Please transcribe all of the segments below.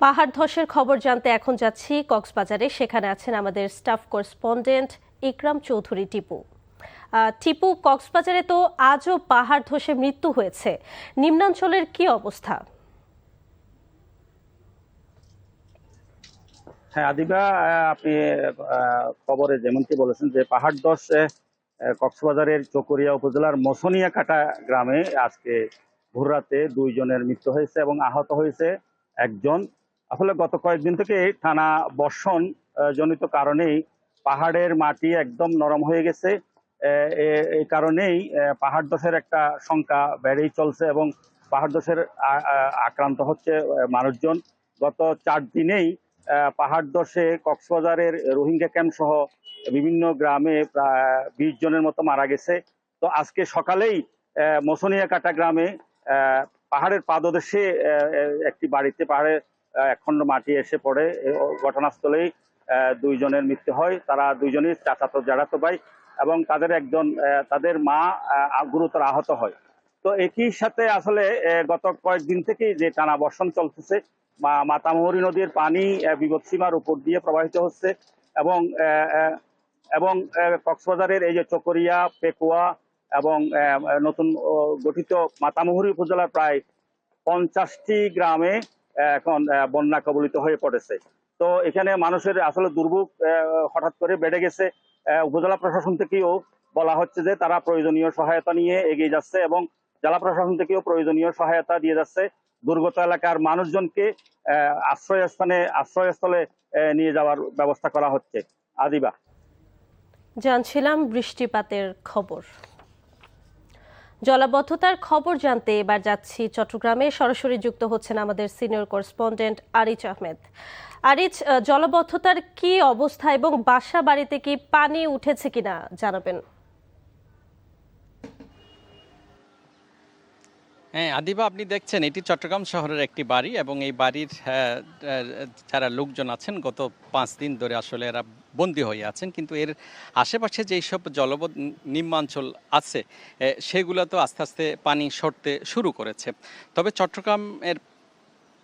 পাহাড় ধসের খবর জানতে এখন যাচ্ছি কক্সবাজারে। সেখানে আছেন আমাদের স্টাফ করেসপন্ডেন্ট ইকরাম চৌধুরী টিপু। টিপু, কক্সবাজারে তো আজও পাহাড় ধসে মৃত্যু হয়েছে, নিম্নাঞ্চলের কি অবস্থা? হ্যাঁ আদিবা, আপনি খবরে যেমনটি বলেছেন যে পাহাড় ধস কক্সবাজারের চকরিয়া উপজেলার মসনিয়া কাটা গ্রামে আজকে ভোররাতে 2 জনের মৃত্যু হয়েছে এবং আহত হয়েছে একজন। আসলে গত কয়েকদিন থেকে টানা বর্ষণ জনিত কারণেই পাহাড়ের মাটি একদম নরম হয়ে গেছে। এই কারণেই পাহাড় ধসের একটা সংখ্যা বেড়েই চলছে এবং পাহাড় ধসের আক্রান্ত হচ্ছে মানুষজন। গত 4 দিনেই পাহাড় ধসে কক্সবাজারের রোহিঙ্গা ক্যাম্প সহ বিভিন্ন গ্রামে প্রায় 20 জনের মতো মারা গেছে। তো আজকে সকালেই মসনিয়া কাটা গ্রামে পাহাড়ের পাদদেশে একটি বাড়িতে পাহাড়ে একখণ্ড মাটি এসে পড়ে। ঘটনাস্থলেই 2 জনের মৃত্যু হয়। তারা 2 জনই চাচাতো জ্যাঠাতো ভাই এবং তাদের মা গুরুতর আহত হয়। তো একই সাথে আসলে গত কয়েকদিন থেকেই যে টানা বর্ষণ চলতেছে, মাতামুহুরী নদীর পানি বিপদসীমার উপর দিয়ে প্রবাহিত হচ্ছে এবং এবং কক্সবাজারের এই যে চকরিয়া, পেকুয়া এবং নতুন গঠিত মাতামুহুরী উপজেলার প্রায় 50টি গ্রামে এখন বন্যা কবলিত হয়ে পড়েছে। তো এখানে মানুষের আসলে দুর্ভোগ হঠাৎ করে বেড়ে গেছে। উপজেলা প্রশাসন থেকেও বলা হচ্ছে যে তারা প্রয়োজনীয় সহায়তা নিয়ে এগিয়ে যাচ্ছে এবং জেলা প্রশাসন থেকেও প্রয়োজনীয় সহায়তা দিয়ে যাচ্ছে। দুর্গত এলাকার মানুষজনকে আশ্রয়স্থলে নিয়ে যাওয়ার ব্যবস্থা করা হচ্ছে। আদিবা, জানছিলাম বৃষ্টিপাতের খবর। জলাবদ্ধতার খবর জানতে এবার যাচ্ছি চট্টগ্রামে। সরাসরি যুক্ত হচ্ছেন আমাদের সিনিয়র করেসপন্ডেন্ট আরিচ আহমেদ। আরিচ, জলাবদ্ধতার কি অবস্থা এবং বাসা বাড়িতে কি পানি উঠেছে কিনা জানাবেন। হ্যাঁ আদিবা, আপনি দেখছেন এটি চট্টগ্রাম শহরের একটি বাড়ি এবং এই বাড়ির যারা লোকজন আছেন গত 5 দিন ধরে আসলে এরা বন্দী হয়ে আছেন, কিন্তু এর আশেপাশে যেই সব নিম্নাঞ্চল আছে সেগুলো তো আস্তে আস্তে পানি সরতে শুরু করেছে। তবে চট্টগ্রামের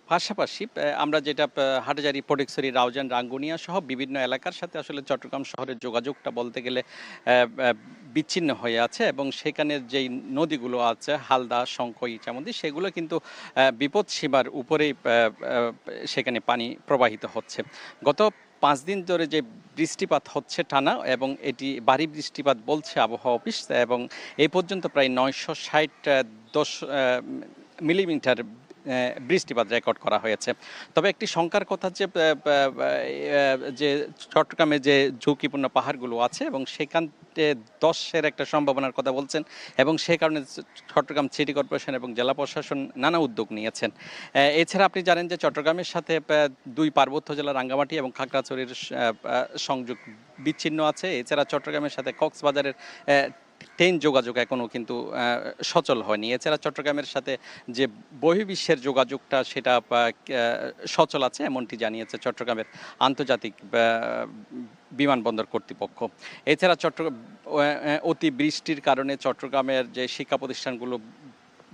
পাশাপাশি আমরা যেটা হাটহাজারী, ফটিকছড়ি, রাউজান, রাঙ্গুনিয়া সহ বিভিন্ন এলাকার সাথে আসলে চট্টগ্রাম শহরের যোগাযোগটা বলতে গেলে বিচ্ছিন্ন হয়ে আছে এবং সেখানে যেই নদীগুলো আছে হালদা, শঙ্খ, ইছামতি, সেগুলো কিন্তু বিপদ সীমার উপরেই সেখানে পানি প্রবাহিত হচ্ছে। গত 5 দিন ধরে যে বৃষ্টিপাত হচ্ছে টানা, এবং এটি ভারী বৃষ্টিপাত বলছে আবহাওয়া অফিস, এবং এই পর্যন্ত প্রায় 960 মিলিমিটার বৃষ্টিপাত রেকর্ড করা হয়েছে। তবে একটি শঙ্কার কথা যে চট্টগ্রামে যে ঝুঁকিপূর্ণ পাহাড়গুলো আছে এবং সেখানে ধসের একটা সম্ভাবনার কথা বলছেন, এবং সে কারণে চট্টগ্রাম সিটি কর্পোরেশন এবং জেলা প্রশাসন নানা উদ্যোগ নিয়েছেন। এছাড়া আপনি জানেন যে চট্টগ্রামের সাথে 2 পার্বত্য জেলা রাঙ্গামাটি এবং খাগড়াছড়ির সংযোগ বিচ্ছিন্ন আছে। এছাড়া চট্টগ্রামের সাথে কক্সবাজারের ট্রেন যোগাযোগ এখনও কিন্তু সচল হয়নি। এছাড়া চট্টগ্রামের সাথে যে বহির্বিশ্বের যোগাযোগটা সেটা সচল আছে এমনটি জানিয়েছে চট্টগ্রামের আন্তর্জাতিক বিমানবন্দর কর্তৃপক্ষ। এছাড়া অতি বৃষ্টির কারণে চট্টগ্রামের যে শিক্ষা প্রতিষ্ঠানগুলো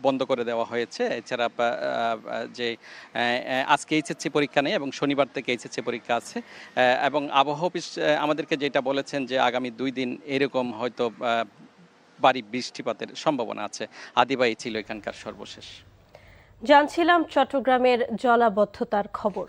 বন্ধ করে দেওয়া হয়েছে। এছাড়া যে আজকে এইচএসসি পরীক্ষা নেই এবং শনিবার থেকে এইচএসসি পরীক্ষা আছে, এবং আবহাওয়া অফিস আমাদেরকে যেটা বলেছেন যে আগামী 2 দিন এরকম হয়তো ভারী বৃষ্টিপাতের সম্ভাবনা আছে। আদিবাই ছিল এখানকার সর্বশেষ। জানছিলাম চট্টগ্রামের জলাবদ্ধতার খবর।